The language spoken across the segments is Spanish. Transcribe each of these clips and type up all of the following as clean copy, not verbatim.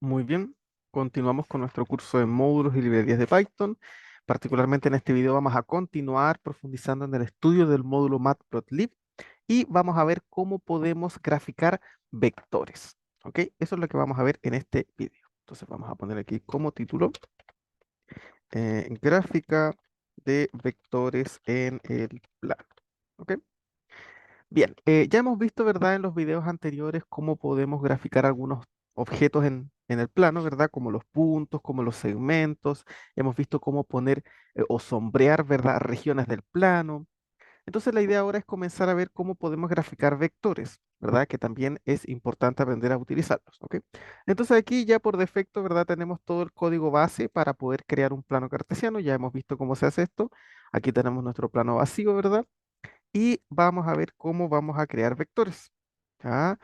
Muy bien, continuamos con nuestro curso de módulos y librerías de Python. Particularmente en este video vamos a continuar profundizando en el estudio del módulo Matplotlib y vamos a ver cómo podemos graficar vectores. ¿Ok? Eso es lo que vamos a ver en este video. Entonces vamos a poner aquí como título gráfica de vectores en el plano. ¿Ok? Bien, ya hemos visto, ¿verdad? En los videos anteriores cómo podemos graficar algunos objetos en el plano, ¿verdad? Como los puntos, como los segmentos. Hemos visto cómo poner o sombrear, ¿verdad? Regiones del plano. Entonces la idea ahora es comenzar a ver cómo podemos graficar vectores, ¿verdad? Que también es importante aprender a utilizarlos, ¿ok? Entonces aquí ya por defecto, ¿verdad? Tenemos todo el código base para poder crear un plano cartesiano. Ya hemos visto cómo se hace esto. Aquí tenemos nuestro plano vacío, ¿verdad? Y vamos a ver cómo vamos a crear vectores. ¿Ya?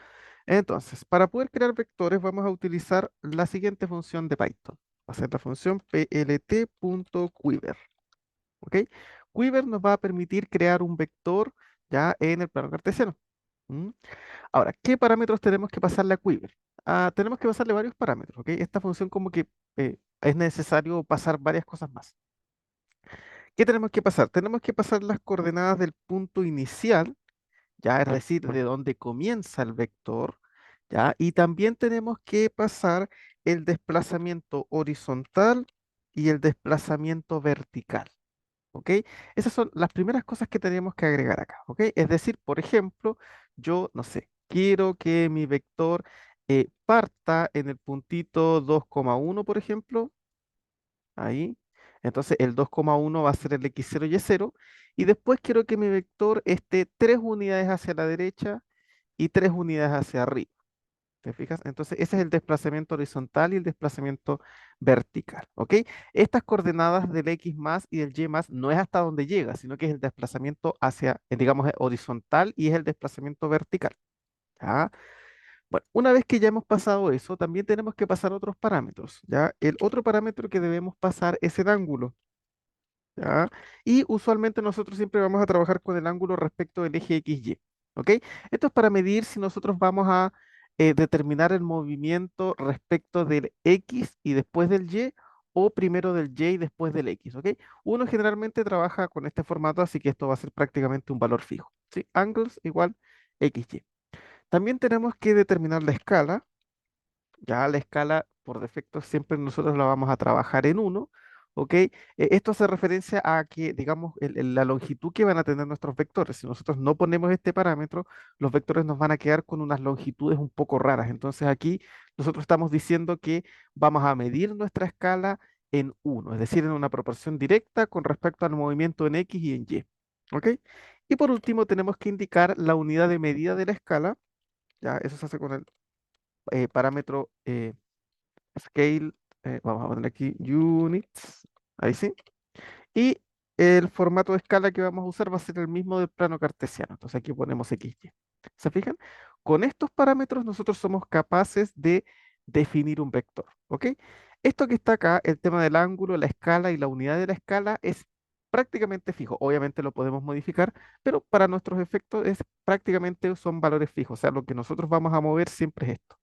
Entonces, para poder crear vectores vamos a utilizar la siguiente función de Python. Va a ser la función plt.quiver. ¿Ok? Quiver nos va a permitir crear un vector ya en el plano cartesiano. ¿Mm? Ahora, ¿qué parámetros tenemos que pasarle a Quiver? Tenemos que pasarle varios parámetros. ¿Ok? Esta función como que es necesario pasar varias cosas más. ¿Qué tenemos que pasar? Tenemos que pasar las coordenadas del punto inicial, ya es decir, de dónde comienza el vector, ya, y también tenemos que pasar el desplazamiento horizontal y el desplazamiento vertical, ¿ok? Esas son las primeras cosas que tenemos que agregar acá, ¿ok? Es decir, por ejemplo, yo, no sé, quiero que mi vector parta en el puntito 2,1, por ejemplo, ahí. Entonces el 2,1 va a ser el x0 y y0. Y después quiero que mi vector esté 3 unidades hacia la derecha y 3 unidades hacia arriba. ¿Te fijas? Entonces ese es el desplazamiento horizontal y el desplazamiento vertical. ¿Ok? Estas coordenadas del x más y del y más no es hasta donde llega, sino que es el desplazamiento hacia, digamos, horizontal y es el desplazamiento vertical. ¿Ya? Bueno, una vez que ya hemos pasado eso, también tenemos que pasar otros parámetros, ¿ya? El otro parámetro que debemos pasar es el ángulo, ¿ya? Y usualmente nosotros siempre vamos a trabajar con el ángulo respecto del eje XY, ¿ok? Esto es para medir si nosotros vamos a determinar el movimiento respecto del X y después del Y, o primero del Y y después del X, ¿ok? Uno generalmente trabaja con este formato, así que esto va a ser prácticamente un valor fijo, ¿sí? Angles igual XY. También tenemos que determinar la escala. Ya la escala, por defecto, siempre nosotros la vamos a trabajar en uno, ¿ok? Esto hace referencia a que, digamos, la longitud que van a tener nuestros vectores. Si nosotros no ponemos este parámetro, los vectores nos van a quedar con unas longitudes un poco raras. Entonces aquí nosotros estamos diciendo que vamos a medir nuestra escala en uno, es decir, en una proporción directa con respecto al movimiento en X y en Y, ¿ok? Y por último tenemos que indicar la unidad de medida de la escala. Ya, eso se hace con el parámetro scale, vamos a poner aquí units, ahí sí. Y el formato de escala que vamos a usar va a ser el mismo del plano cartesiano. Entonces aquí ponemos XY. ¿Se fijan? Con estos parámetros nosotros somos capaces de definir un vector, ¿ok? Esto que está acá, el tema del ángulo, la escala y la unidad de la escala es prácticamente fijo. Obviamente lo podemos modificar, pero para nuestros efectos es prácticamente son valores fijos. O sea, lo que nosotros vamos a mover siempre es esto.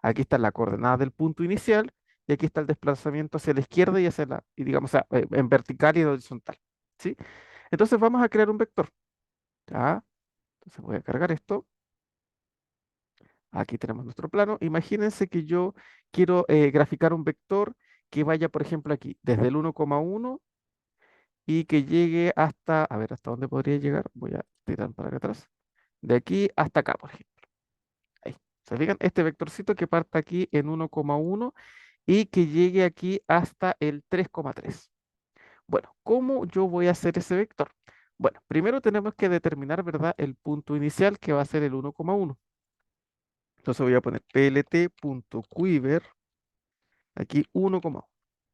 Aquí está la coordenada del punto inicial y aquí está el desplazamiento hacia la izquierda y hacia y digamos, o sea, en vertical y en horizontal, ¿sí? Entonces vamos a crear un vector, ¿ya? Entonces voy a cargar esto. Aquí tenemos nuestro plano. Imagínense que yo quiero graficar un vector que vaya, por ejemplo, aquí, desde el 1,1 y que llegue hasta, a ver, ¿hasta dónde podría llegar? Voy a tirar para acá atrás. De aquí hasta acá, por ejemplo. Ahí. ¿Se fijan? Este vectorcito que parte aquí en 1,1 y que llegue aquí hasta el 3,3. Bueno, ¿cómo yo voy a hacer ese vector? Bueno, primero tenemos que determinar, ¿verdad?, el punto inicial que va a ser el 1,1. Entonces voy a poner plt.quiver, aquí 1,1.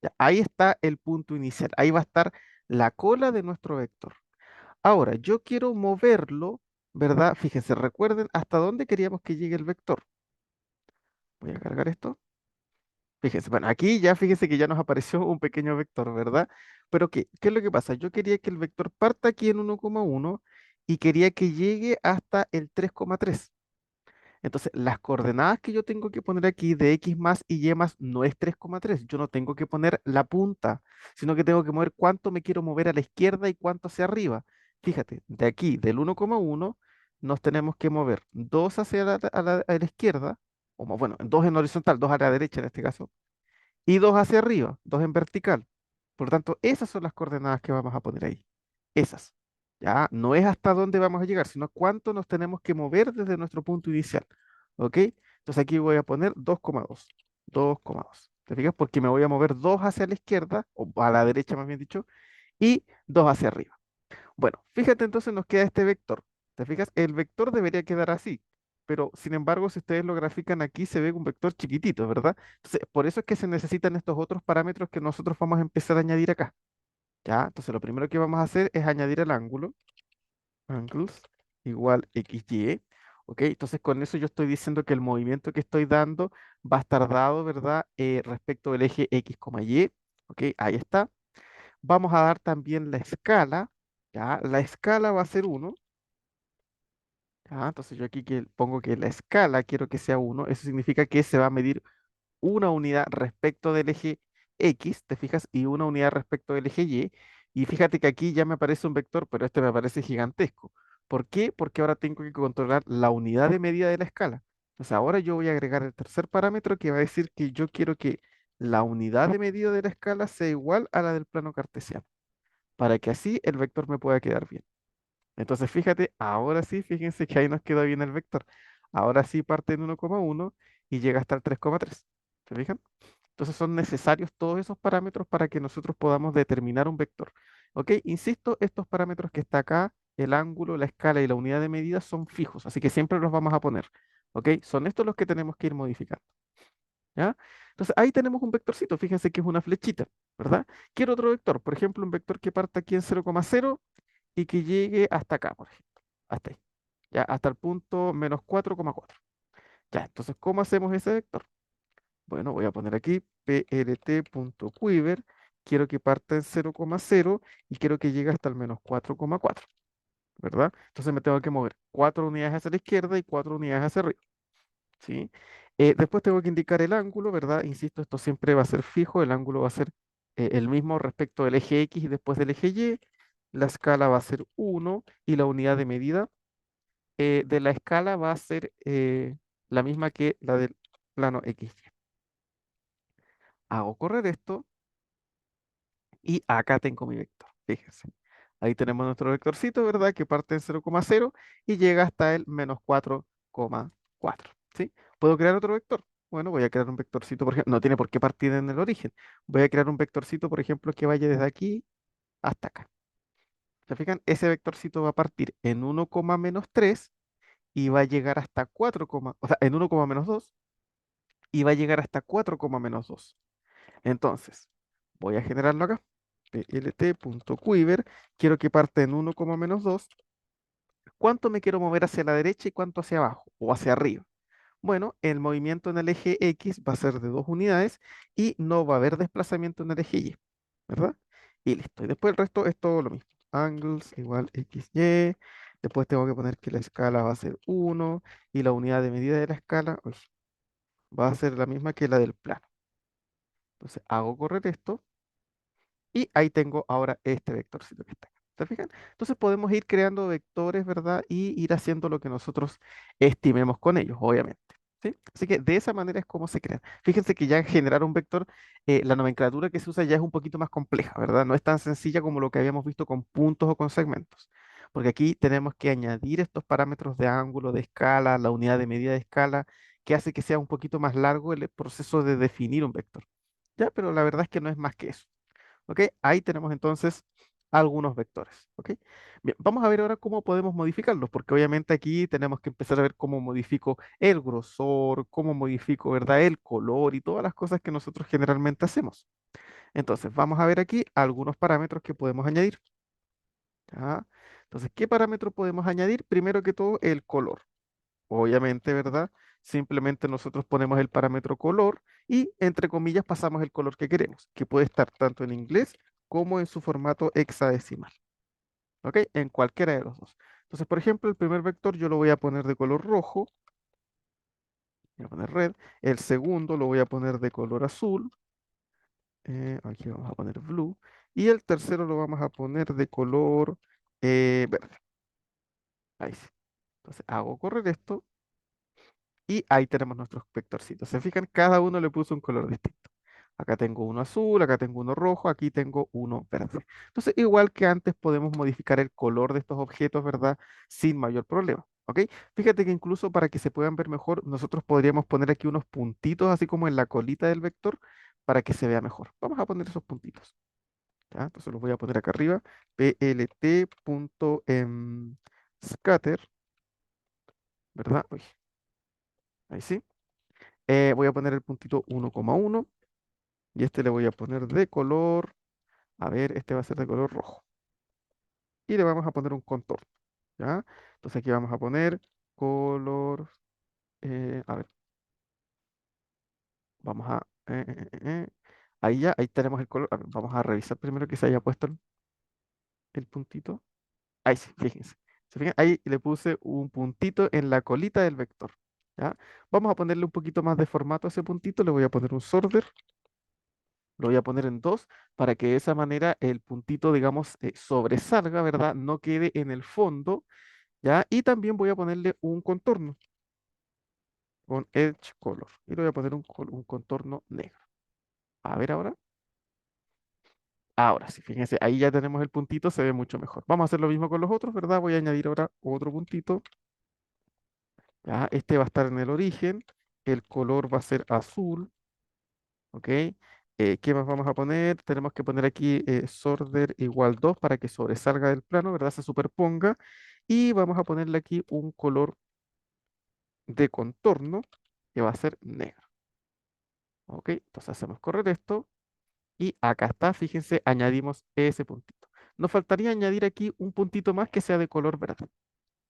Ya, ahí está el punto inicial. Ahí va a estar la cola de nuestro vector. Ahora, yo quiero moverlo, ¿verdad? Fíjense, recuerden hasta dónde queríamos que llegue el vector. Voy a cargar esto. Fíjense, bueno, aquí ya fíjense que ya nos apareció un pequeño vector, ¿verdad? Pero ¿qué es lo que pasa? Yo quería que el vector parta aquí en 1,1 y quería que llegue hasta el 3,3. Entonces, las coordenadas que yo tengo que poner aquí de x más y y más no es 3,3. Yo no tengo que poner la punta, sino que tengo que mover cuánto me quiero mover a la izquierda y cuánto hacia arriba. Fíjate, de aquí, del 1,1, nos tenemos que mover 2 hacia a la izquierda, bueno, 2 en horizontal, 2 a la derecha en este caso, y 2 hacia arriba, 2 en vertical. Por lo tanto, esas son las coordenadas que vamos a poner ahí. Esas. Ya, no es hasta dónde vamos a llegar, sino cuánto nos tenemos que mover desde nuestro punto inicial. ¿Ok? Entonces aquí voy a poner 2,2. 2,2. ¿Te fijas? Porque me voy a mover 2 hacia la izquierda, o a la derecha más bien dicho, y 2 hacia arriba. Bueno, fíjate entonces nos queda este vector. ¿Te fijas? El vector debería quedar así, pero sin embargo, si ustedes lo grafican aquí, se ve un vector chiquitito, ¿verdad? Entonces, por eso es que se necesitan estos otros parámetros que nosotros vamos a empezar a añadir acá. ¿Ya? Entonces, lo primero que vamos a hacer es añadir el ángulo, angles, igual XY. ¿Ok? Entonces, con eso yo estoy diciendo que el movimiento que estoy dando va a estar dado, ¿verdad? Respecto del eje X, Y. ¿Ok? Ahí está. Vamos a dar también la escala. ¿Ya? La escala va a ser 1. ¿Ya? Entonces yo aquí que pongo que la escala quiero que sea 1. Eso significa que se va a medir una unidad respecto del eje X, ¿te fijas? Y una unidad respecto del eje Y. Y fíjate que aquí ya me aparece un vector, pero este me parece gigantesco. ¿Por qué? Porque ahora tengo que controlar la unidad de medida de la escala. Entonces ahora yo voy a agregar el tercer parámetro que va a decir que yo quiero que la unidad de medida de la escala sea igual a la del plano cartesiano, para que así el vector me pueda quedar bien. Entonces, fíjate, ahora sí, fíjense que ahí nos quedó bien el vector. Ahora sí parte en 1,1 y llega hasta el 3,3. ¿Se fijan? Entonces son necesarios todos esos parámetros para que nosotros podamos determinar un vector. ¿Ok? Insisto, estos parámetros que está acá, el ángulo, la escala y la unidad de medida son fijos, así que siempre los vamos a poner. ¿Ok? Son estos los que tenemos que ir modificando. ¿Ya? Entonces ahí tenemos un vectorcito, fíjense que es una flechita, ¿verdad? Quiero otro vector, por ejemplo, un vector que parta aquí en 0,0 y que llegue hasta acá, por ejemplo, hasta ahí, ya, hasta el punto -4,4. Ya, entonces, ¿cómo hacemos ese vector? Bueno, voy a poner aquí plt.quiver, quiero que parta en 0,0 y quiero que llegue hasta el -4,4, ¿verdad? Entonces me tengo que mover 4 unidades hacia la izquierda y 4 unidades hacia arriba, ¿sí? Después tengo que indicar el ángulo, ¿verdad? Insisto, esto siempre va a ser fijo, el ángulo va a ser el mismo respecto del eje X y después del eje Y, la escala va a ser 1 y la unidad de medida de la escala va a ser la misma que la del plano X. Hago correr esto y acá tengo mi vector. Fíjense. Ahí tenemos nuestro vectorcito, ¿verdad? Que parte en 0,0 y llega hasta el -4,4. ¿Sí? ¿Puedo crear otro vector? Bueno, voy a crear un vectorcito, por ejemplo, no tiene por qué partir en el origen. Voy a crear un vectorcito, por ejemplo, que vaya desde aquí hasta acá. ¿Se fijan? Ese vectorcito va a partir en 1,-3 y va a llegar hasta 4, o sea, en 1,-2 y va a llegar hasta 4,-2. Entonces, voy a generarlo acá. plt.quiver, quiero que parta en 1,-2. ¿Cuánto me quiero mover hacia la derecha y cuánto hacia abajo o hacia arriba? Bueno, el movimiento en el eje X va a ser de 2 unidades y no va a haber desplazamiento en el eje Y, ¿verdad? Y listo. Y después el resto es todo lo mismo. Angles igual XY. Después tengo que poner que la escala va a ser 1 y la unidad de medida de la escala va a ser la misma que la del plano. Entonces hago correr esto y ahí tengo ahora este vectorcito que está acá. ¿Se fijan? Entonces podemos ir creando vectores, ¿verdad? Y ir haciendo lo que nosotros estimemos con ellos, obviamente. ¿Sí? Así que de esa manera es como se crean. Fíjense que ya generar un vector, la nomenclatura que se usa ya es un poquito más compleja, ¿verdad? No es tan sencilla como lo que habíamos visto con puntos o con segmentos. Porque aquí tenemos que añadir estos parámetros de ángulo, de escala, la unidad de medida de escala, que hace que sea un poquito más largo el proceso de definir un vector. Ya, pero la verdad es que no es más que eso. ¿Ok? Ahí tenemos entonces algunos vectores. ¿Ok? Bien, vamos a ver ahora cómo podemos modificarlos, porque obviamente aquí tenemos que empezar a ver cómo modifico el grosor, cómo modifico, ¿verdad? El color y todas las cosas que nosotros generalmente hacemos. Entonces, vamos a ver aquí algunos parámetros que podemos añadir. ¿Ya? Entonces, ¿qué parámetro podemos añadir? Primero que todo, el color. Obviamente, ¿verdad? Simplemente nosotros ponemos el parámetro color y entre comillas pasamos el color que queremos, que puede estar tanto en inglés como en su formato hexadecimal. ¿Ok? En cualquiera de los dos. Entonces, por ejemplo, el primer vector yo lo voy a poner de color rojo Voy a poner red. El segundo lo voy a poner de color azul. Aquí vamos a poner blue. Y el tercero lo vamos a poner de color verde. Ahí sí. Entonces hago correr esto y ahí tenemos nuestros vectorcitos. Se fijan, cada uno le puso un color distinto. Acá tengo uno azul, acá tengo uno rojo, aquí tengo uno verde. Entonces, igual que antes, podemos modificar el color de estos objetos, ¿verdad? Sin mayor problema. ¿Ok? Fíjate que incluso para que se puedan ver mejor, nosotros podríamos poner aquí unos puntitos, así como en la colita del vector, para que se vea mejor. Vamos a poner esos puntitos. ¿Ya? Entonces los voy a poner acá arriba. plt.scatter, ¿verdad? Uy, ahí sí. Voy a poner el puntito 1,1 y este le voy a poner de color, a ver, este va a ser de color rojo. Y le vamos a poner un contorno, ¿ya? Entonces aquí vamos a poner color, a ver, vamos a, ahí ya, ahí tenemos el color. A ver, vamos a revisar primero que se haya puesto el puntito. Ahí sí, fíjense. ¿Se fijan? Ahí le puse un puntito en la colita del vector, ¿ya? Vamos a ponerle un poquito más de formato a ese puntito, le voy a poner un sorter. Lo voy a poner en 2 para que de esa manera el puntito, digamos, sobresalga, ¿verdad? No quede en el fondo, ¿ya? Y también voy a ponerle un contorno con Edge Color. Y le voy a poner un contorno negro. A ver ahora. Ahora sí, fíjense, ahí ya tenemos el puntito, se ve mucho mejor. Vamos a hacer lo mismo con los otros, ¿verdad? Voy a añadir ahora otro puntito. ¿Ya? Este va a estar en el origen. El color va a ser azul. ¿Ok? ¿Qué más vamos a poner? Tenemos que poner aquí sorder igual 2 para que sobresalga del plano, ¿verdad? Se superponga. Y vamos a ponerle aquí un color de contorno que va a ser negro. ¿Ok? Entonces hacemos correr esto y acá está, fíjense, añadimos ese puntito. Nos faltaría añadir aquí un puntito más que sea de color verde.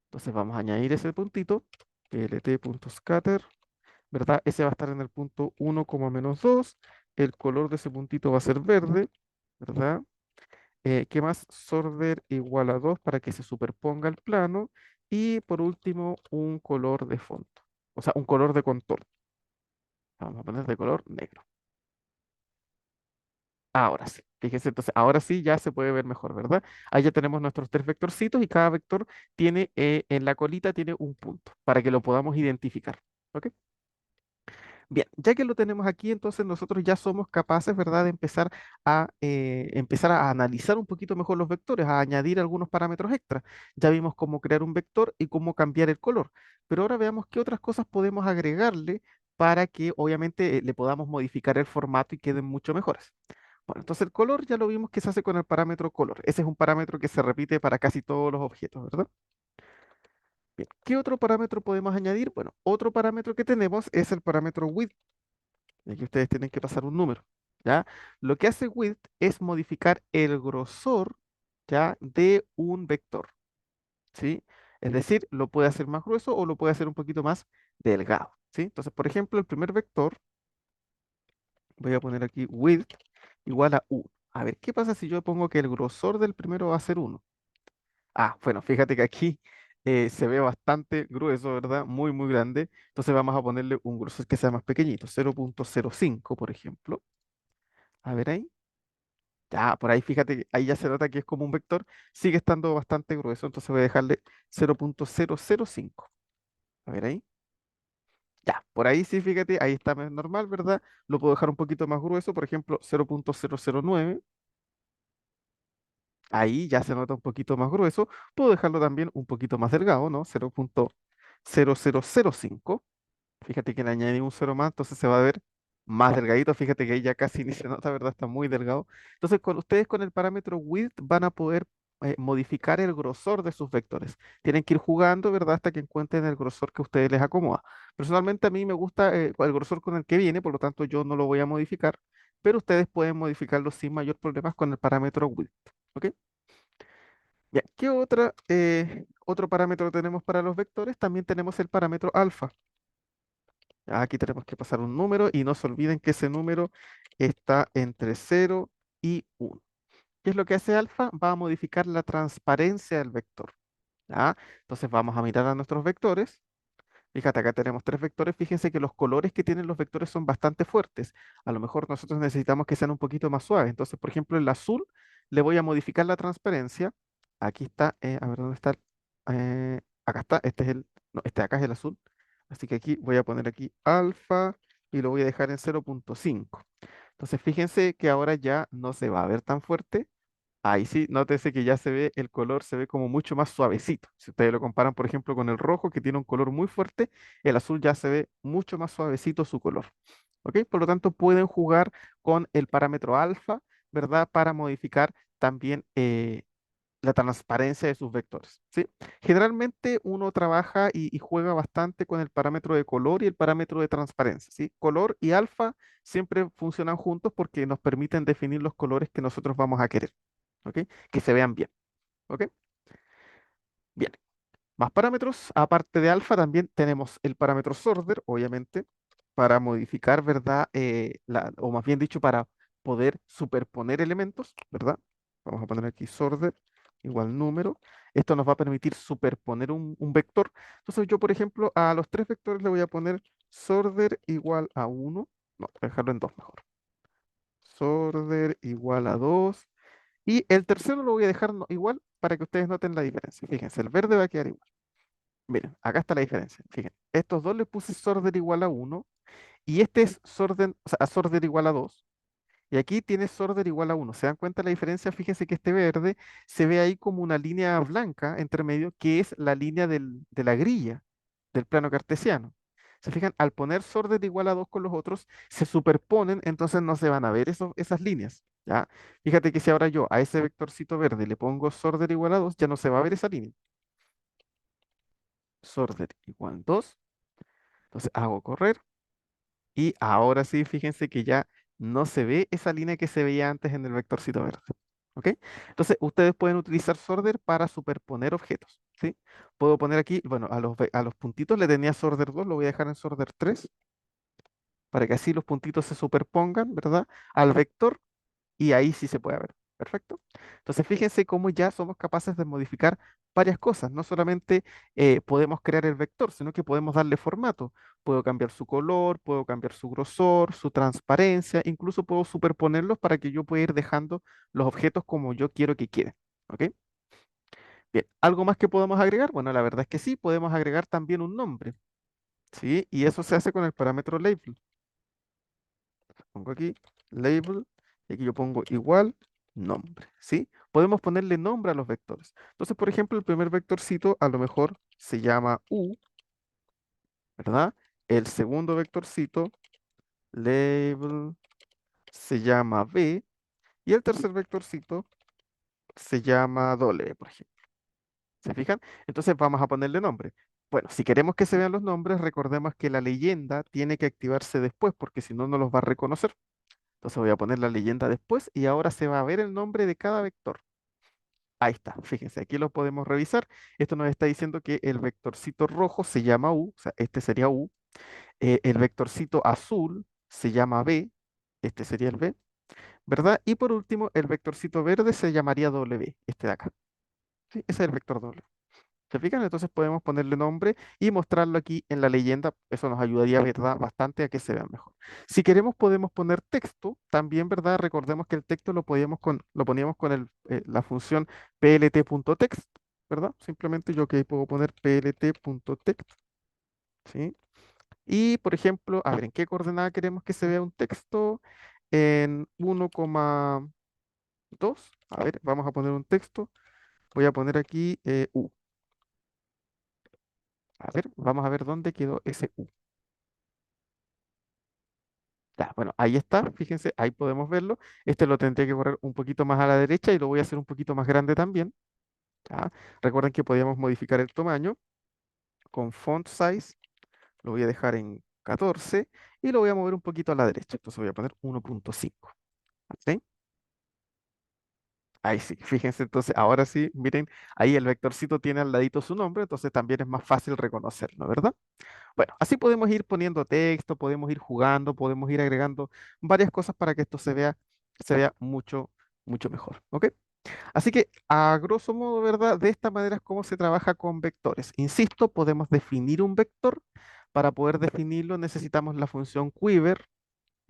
Entonces vamos a añadir ese puntito, plt.scatter, ¿verdad? Ese va a estar en el punto 1,-2. El color de ese puntito va a ser verde, ¿verdad? ¿Qué más? Sorder igual a 2 para que se superponga el plano. Y por último, un color de fondo. O sea, un color de contorno. Vamos a poner de color negro. Ahora sí. Fíjense, entonces, ahora sí ya se puede ver mejor, ¿verdad? Ahí ya tenemos nuestros tres vectorcitos y cada vector tiene, en la colita tiene un punto para que lo podamos identificar. ¿Ok? Bien, ya que lo tenemos aquí, entonces nosotros ya somos capaces, ¿verdad?, de empezar a analizar un poquito mejor los vectores, a añadir algunos parámetros extra. Ya vimos cómo crear un vector y cómo cambiar el color, pero ahora veamos qué otras cosas podemos agregarle para que obviamente le podamos modificar el formato y queden mucho mejores. Bueno, entonces el color ya lo vimos que se hace con el parámetro color. Ese es un parámetro que se repite para casi todos los objetos, ¿verdad? Bien, ¿qué otro parámetro podemos añadir? Bueno, otro parámetro que tenemos es el parámetro width. Y aquí ustedes tienen que pasar un número, ¿ya? Lo que hace width es modificar el grosor, ¿ya? De un vector, ¿sí? Es decir, lo puede hacer más grueso o lo puede hacer un poquito más delgado, ¿sí? Entonces, por ejemplo, el primer vector, voy a poner aquí width igual a 1. A ver, ¿qué pasa si yo pongo que el grosor del primero va a ser 1? Ah, bueno, fíjate que aquí se ve bastante grueso, ¿verdad? Muy, muy grande. Entonces vamos a ponerle un grosor que sea más pequeñito, 0,05, por ejemplo. A ver ahí. Ya, por ahí fíjate, que ahí ya se nota que es como un vector, sigue estando bastante grueso, entonces voy a dejarle 0,005. A ver ahí. Ya, por ahí sí, fíjate, ahí está más normal, ¿verdad? Lo puedo dejar un poquito más grueso, por ejemplo, 0,009. Ahí ya se nota un poquito más grueso. Puedo dejarlo también un poquito más delgado, ¿no? 0,0005. Fíjate que le añadí un cero más, entonces se va a ver más delgadito. Fíjate que ahí ya casi ni se nota, ¿verdad? Está muy delgado. Entonces, con ustedes con el parámetro width van a poder modificar el grosor de sus vectores. Tienen que ir jugando, ¿verdad? Hasta que encuentren el grosor que a ustedes les acomoda. Personalmente a mí me gusta el grosor con el que viene, por lo tanto yo no lo voy a modificar, pero ustedes pueden modificarlo sin mayor problemas con el parámetro width. ¿Ok? Ya, ¿qué otro parámetro tenemos para los vectores? También tenemos el parámetro alfa. Aquí tenemos que pasar un número y no se olviden que ese número está entre 0 y 1. ¿Qué es lo que hace alfa? Va a modificar la transparencia del vector. ¿Ya? Entonces vamos a mirar a nuestros vectores. Fíjate, acá tenemos tres vectores. Fíjense que los colores que tienen los vectores son bastante fuertes. A lo mejor nosotros necesitamos que sean un poquito más suaves. Entonces, por ejemplo, el azul le voy a modificar la transparencia. Aquí está, a ver dónde está. Acá está, este es el, no, este de acá es el azul. Así que aquí voy a poner aquí alfa y lo voy a dejar en 0.5. Entonces, fíjense que ahora ya no se va a ver tan fuerte. Ahí sí, nótese que ya se ve, el color se ve como mucho más suavecito. Si ustedes lo comparan, por ejemplo, con el rojo, que tiene un color muy fuerte, el azul ya se ve mucho más suavecito su color. ¿Ok? Por lo tanto, pueden jugar con el parámetro alfa, ¿verdad? Para modificar también la transparencia de sus vectores, ¿sí? Generalmente uno trabaja y juega bastante con el parámetro de color y el parámetro de transparencia, ¿sí? Color y alfa siempre funcionan juntos porque nos permiten definir los colores que nosotros vamos a querer. ¿Ok? Que se vean bien, ¿ok? Bien, más parámetros. Aparte de alfa, también tenemos el parámetro sorter, obviamente, para modificar, ¿verdad? O más bien dicho, para poder superponer elementos, ¿verdad? Vamos a poner aquí sorter igual número. Esto nos va a permitir superponer un vector. Entonces yo, por ejemplo, a los tres vectores le voy a poner sorter igual a uno. No, voy a dejarlo en 2 mejor. Sorter igual a 2. Y el tercero lo voy a dejar igual para que ustedes noten la diferencia. Fíjense, el verde va a quedar igual. Miren, acá está la diferencia. Fíjense, estos dos le puse sorter igual a uno y este es sorter, o sea, sorter igual a 2. Y aquí tiene sorter igual a uno. ¿Se dan cuenta la diferencia? Fíjense que este verde se ve ahí como una línea blanca entre medio, que es la línea de la grilla del plano cartesiano. Se fijan, al poner sorter igual a 2 con los otros, se superponen, entonces no se van a ver esas líneas. ¿Ya? Fíjate que si ahora yo a ese vectorcito verde le pongo sorter igual a 2, ya no se va a ver esa línea. Sorter igual 2. Entonces hago correr. Y ahora sí, fíjense que ya no se ve esa línea que se veía antes en el vectorcito verde. ¿Ok? Entonces, ustedes pueden utilizar sorter para superponer objetos. ¿Sí? Puedo poner aquí, bueno, a los puntitos le tenía sorter 2, lo voy a dejar en sorter 3 para que así los puntitos se superpongan, ¿verdad? Al vector y ahí sí se puede ver. Perfecto. Entonces, fíjense cómo ya somos capaces de modificar varias cosas. No solamente podemos crear el vector, sino que podemos darle formato. Puedo cambiar su color, puedo cambiar su grosor, su transparencia, incluso puedo superponerlos para que yo pueda ir dejando los objetos como yo quiero que queden. ¿Ok? Bien, ¿algo más que podemos agregar? Bueno, la verdad es que sí, podemos agregar también un nombre. ¿Sí? Y eso se hace con el parámetro label. Pongo aquí label y aquí yo pongo igual nombre, ¿sí? Podemos ponerle nombre a los vectores. Entonces, por ejemplo, el primer vectorcito a lo mejor se llama U, ¿verdad? El segundo vectorcito, label, se llama B y el tercer vectorcito se llama W, por ejemplo. ¿Se fijan? Entonces vamos a ponerle nombre. Bueno, si queremos que se vean los nombres, recordemos que la leyenda tiene que activarse después porque si no, no los va a reconocer. Entonces voy a poner la leyenda después y ahora se va a ver el nombre de cada vector. Ahí está, fíjense, aquí lo podemos revisar. Esto nos está diciendo que el vectorcito rojo se llama U, o sea, este sería U. El vectorcito azul se llama B, este sería el B, ¿verdad? Y por último, el vectorcito verde se llamaría W, este de acá. ¿Sí? Ese es el vector W. ¿Se fijan? Entonces podemos ponerle nombre y mostrarlo aquí en la leyenda. Eso nos ayudaría, ¿verdad? Bastante a que se vean mejor. Si queremos, podemos poner texto. También, ¿verdad? Recordemos que el texto lo poníamos con la función plt.text, ¿verdad? Simplemente yo que puedo poner plt.text, ¿sí? Y, por ejemplo, a ver, ¿en qué coordenada queremos que se vea un texto? En 1,2. A ver, vamos a poner un texto. Voy a poner aquí U. A ver, vamos a ver dónde quedó ese U. Ya, bueno, ahí está, fíjense, ahí podemos verlo. Este lo tendré que correr un poquito más a la derecha y lo voy a hacer un poquito más grande también. ¿Ya? Recuerden que podíamos modificar el tamaño con font size, lo voy a dejar en 14 y lo voy a mover un poquito a la derecha. Entonces voy a poner 1.5. ¿Sí? Ahí sí, fíjense, entonces ahora sí, miren, ahí el vectorcito tiene al ladito su nombre, entonces también es más fácil reconocerlo, ¿verdad? Bueno, así podemos ir poniendo texto, podemos ir jugando, podemos ir agregando varias cosas para que esto se vea mucho, mucho mejor. ¿Ok? Así que, a grosso modo, ¿verdad? De esta manera es como se trabaja con vectores. Insisto, podemos definir un vector. Para poder definirlo necesitamos la función quiver.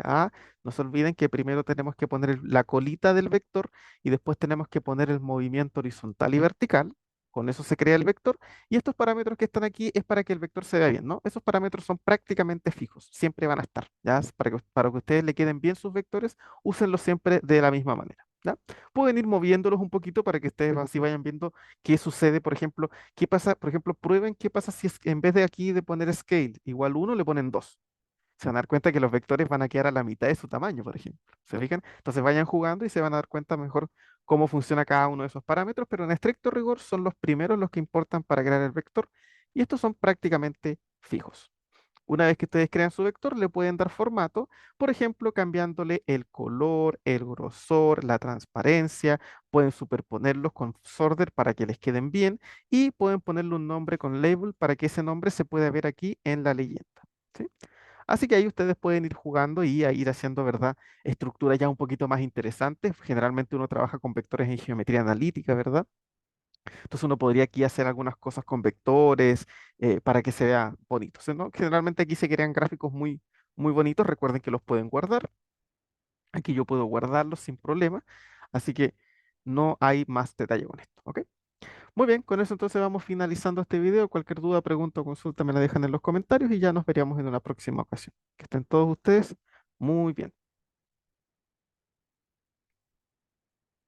¿Ya? No se olviden que primero tenemos que poner la colita del vector y después tenemos que poner el movimiento horizontal y vertical. Con eso se crea el vector. Y estos parámetros que están aquí es para que el vector se vea bien, ¿no? Esos parámetros son prácticamente fijos, siempre van a estar, ¿ya? Para que ustedes le queden bien sus vectores, úsenlos siempre de la misma manera, ¿ya? Pueden ir moviéndolos un poquito para que ustedes así vayan viendo qué sucede, por ejemplo, qué pasa, por ejemplo, prueben qué pasa si es, en vez de aquí de poner scale igual uno le ponen 2. Se van a dar cuenta que los vectores van a quedar a la mitad de su tamaño, por ejemplo. ¿Se fijan? Entonces vayan jugando y se van a dar cuenta mejor cómo funciona cada uno de esos parámetros, pero en estricto rigor son los primeros los que importan para crear el vector y estos son prácticamente fijos. Una vez que ustedes crean su vector, le pueden dar formato, por ejemplo, cambiándole el color, el grosor, la transparencia, pueden superponerlos con sorter para que les queden bien y pueden ponerle un nombre con label para que ese nombre se pueda ver aquí en la leyenda. ¿Sí? Así que ahí ustedes pueden ir jugando y a ir haciendo, ¿verdad? Estructuras ya un poquito más interesantes. Generalmente uno trabaja con vectores en geometría analítica, ¿verdad? Entonces uno podría aquí hacer algunas cosas con vectores para que se vea bonito. ¿No? Generalmente aquí se crean gráficos muy, muy bonitos. Recuerden que los pueden guardar. Aquí yo puedo guardarlos sin problema. Así que no hay más detalle con esto, ¿ok? Muy bien, con eso entonces vamos finalizando este video. Cualquier duda, pregunta o consulta me la dejan en los comentarios y ya nos veríamos en una próxima ocasión. Que estén todos ustedes muy bien.